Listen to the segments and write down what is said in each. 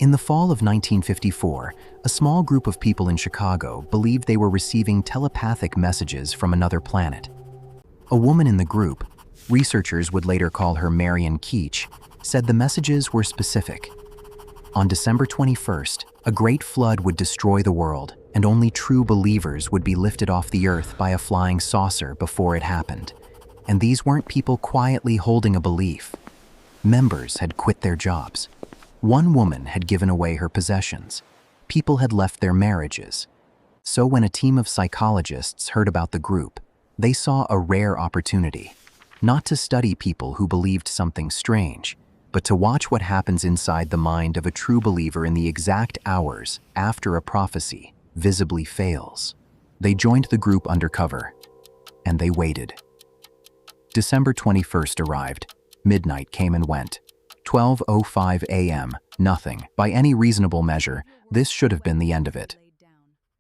In the fall of 1954, a small group of people in Chicago believed they were receiving telepathic messages from another planet. A woman in the group, researchers would later call her Marion Keech, said the messages were specific. On December 21st, a great flood would destroy the world, and only true believers would be lifted off the earth by a flying saucer before it happened. And these weren't people quietly holding a belief. Members had quit their jobs. One woman had given away her possessions. People had left their marriages. So when a team of psychologists heard about the group, they saw a rare opportunity, not to study people who believed something strange, but to watch what happens inside the mind of a true believer in the exact hours after a prophecy visibly fails. They joined the group undercover, and they waited. December 21st arrived. Midnight came and went. 12:05 a.m., nothing. By any reasonable measure, this should have been the end of it.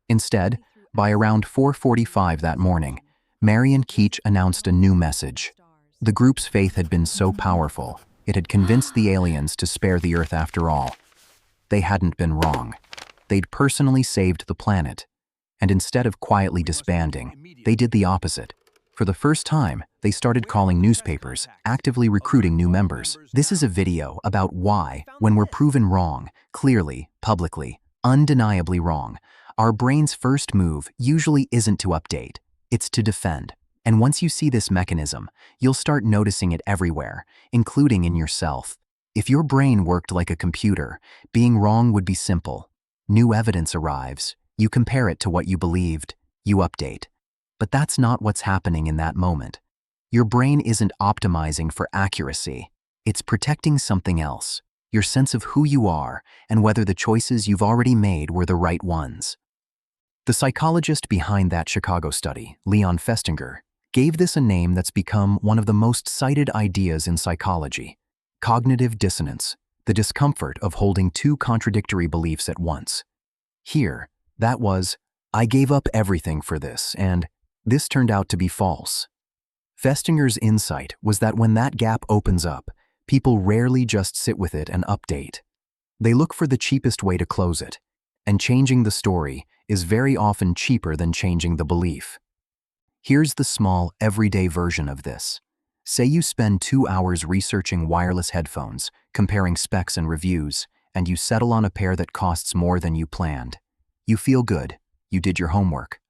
Instead, by around 4:45 that morning, Marion Keech announced a new message. The group's faith had been so powerful, it had convinced the aliens to spare the Earth after all. They hadn't been wrong. They'd personally saved the planet. And instead of quietly disbanding, they did the opposite. For the first time, they started calling newspapers, actively recruiting new members. This is a video about why, when we're proven wrong, clearly, publicly, undeniably wrong, our brain's first move usually isn't to update, it's to defend. And once you see this mechanism, you'll start noticing it everywhere, including in yourself. If your brain worked like a computer, being wrong would be simple. New evidence arrives, you compare it to what you believed, you update. But that's not what's happening in that moment. Your brain isn't optimizing for accuracy. It's protecting something else, your sense of who you are and whether the choices you've already made were the right ones. The psychologist behind that Chicago study, Leon Festinger, gave this a name that's become one of the most cited ideas in psychology: cognitive dissonance, the discomfort of holding two contradictory beliefs at once. Here, that was, I gave up everything for this, and this turned out to be false. Festinger's insight was that when that gap opens up, people rarely just sit with it and update. They look for the cheapest way to close it, and changing the story is very often cheaper than changing the belief. Here's the small, everyday version of this. Say you spend 2 hours researching wireless headphones, comparing specs and reviews, and you settle on a pair that costs more than you planned. You feel good. You did your homework.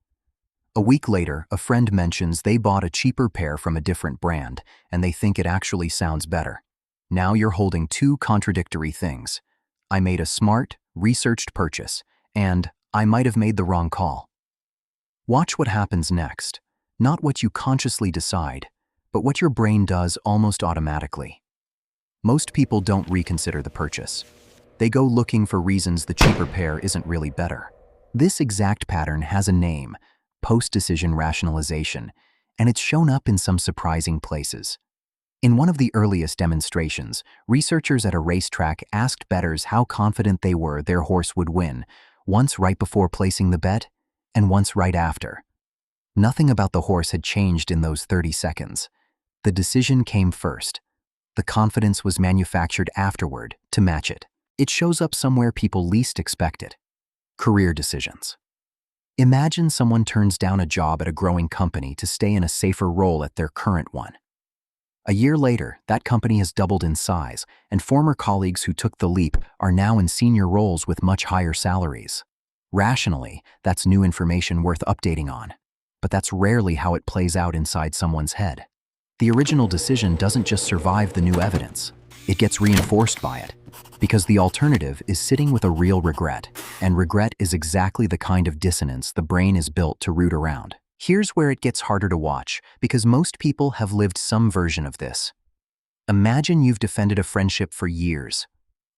A week later, a friend mentions they bought a cheaper pair from a different brand, and they think it actually sounds better. Now you're holding two contradictory things. I made a smart, researched purchase, and I might have made the wrong call. Watch what happens next. Not what you consciously decide, but what your brain does almost automatically. Most people don't reconsider the purchase. They go looking for reasons the cheaper pair isn't really better. This exact pattern has a name: post-decision rationalization, and it's shown up in some surprising places. In one of the earliest demonstrations, researchers at a racetrack asked bettors how confident they were their horse would win, once right before placing the bet, and once right after. Nothing about the horse had changed in those 30 seconds. The decision came first. The confidence was manufactured afterward to match it. It shows up somewhere people least expect it. Career decisions. Imagine someone turns down a job at a growing company to stay in a safer role at their current one. A year later, that company has doubled in size, and former colleagues who took the leap are now in senior roles with much higher salaries. Rationally, that's new information worth updating on. But that's rarely how it plays out inside someone's head. The original decision doesn't just survive the new evidence. It gets reinforced by it. Because the alternative is sitting with a real regret, and regret is exactly the kind of dissonance the brain is built to root around. Here's where it gets harder to watch, because most people have lived some version of this. Imagine you've defended a friendship for years.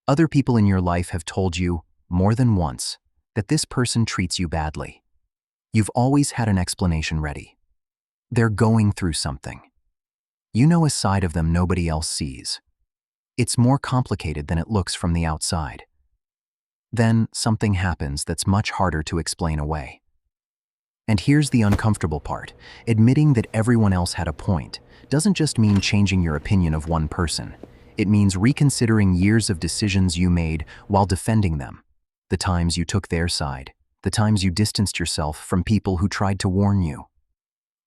Other people in your life have told you, more than once, that this person treats you badly. You've always had an explanation ready. They're going through something. You know a side of them nobody else sees. It's more complicated than it looks from the outside. Then something happens that's much harder to explain away. And here's the uncomfortable part. Admitting that everyone else had a point doesn't just mean changing your opinion of one person. It means reconsidering years of decisions you made while defending them. The times you took their side, the times you distanced yourself from people who tried to warn you.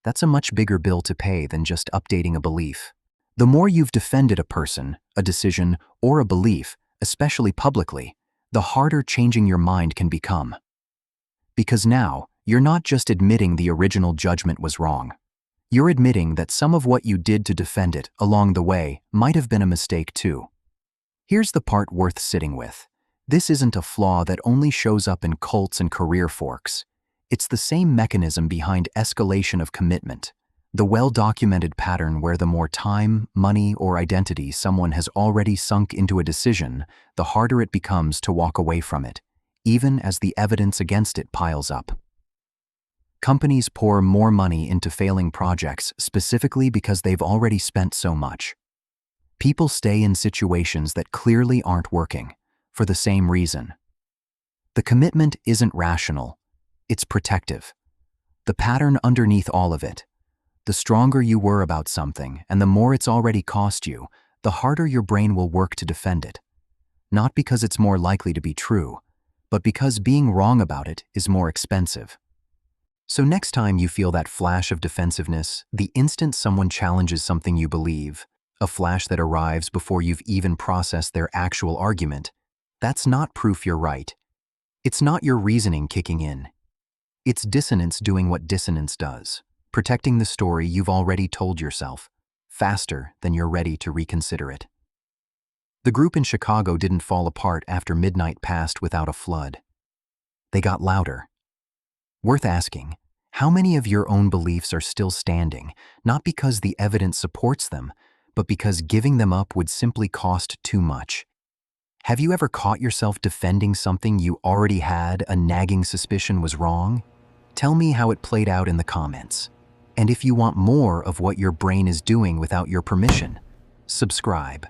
That's a much bigger bill to pay than just updating a belief. The more you've defended a person, a decision, or a belief, especially publicly, the harder changing your mind can become. Because now, you're not just admitting the original judgment was wrong. You're admitting that some of what you did to defend it along the way might have been a mistake too. Here's the part worth sitting with. This isn't a flaw that only shows up in cults and career forks. It's the same mechanism behind escalation of commitment, the well-documented pattern where the more time, money, or identity someone has already sunk into a decision, the harder it becomes to walk away from it, even as the evidence against it piles up. Companies pour more money into failing projects specifically because they've already spent so much. People stay in situations that clearly aren't working, for the same reason. The commitment isn't rational, it's protective. The pattern underneath all of it. The stronger you were about something and the more it's already cost you, the harder your brain will work to defend it. Not because it's more likely to be true, but because being wrong about it is more expensive. So next time you feel that flash of defensiveness, the instant someone challenges something you believe, a flash that arrives before you've even processed their actual argument, that's not proof you're right. It's not your reasoning kicking in. It's dissonance doing what dissonance does, protecting the story you've already told yourself, faster than you're ready to reconsider it. The group in Chicago didn't fall apart after midnight passed without a flood. They got louder. Worth asking, how many of your own beliefs are still standing, not because the evidence supports them, but because giving them up would simply cost too much? Have you ever caught yourself defending something you already had a nagging suspicion was wrong? Tell me how it played out in the comments. And if you want more of what your brain is doing without your permission, subscribe.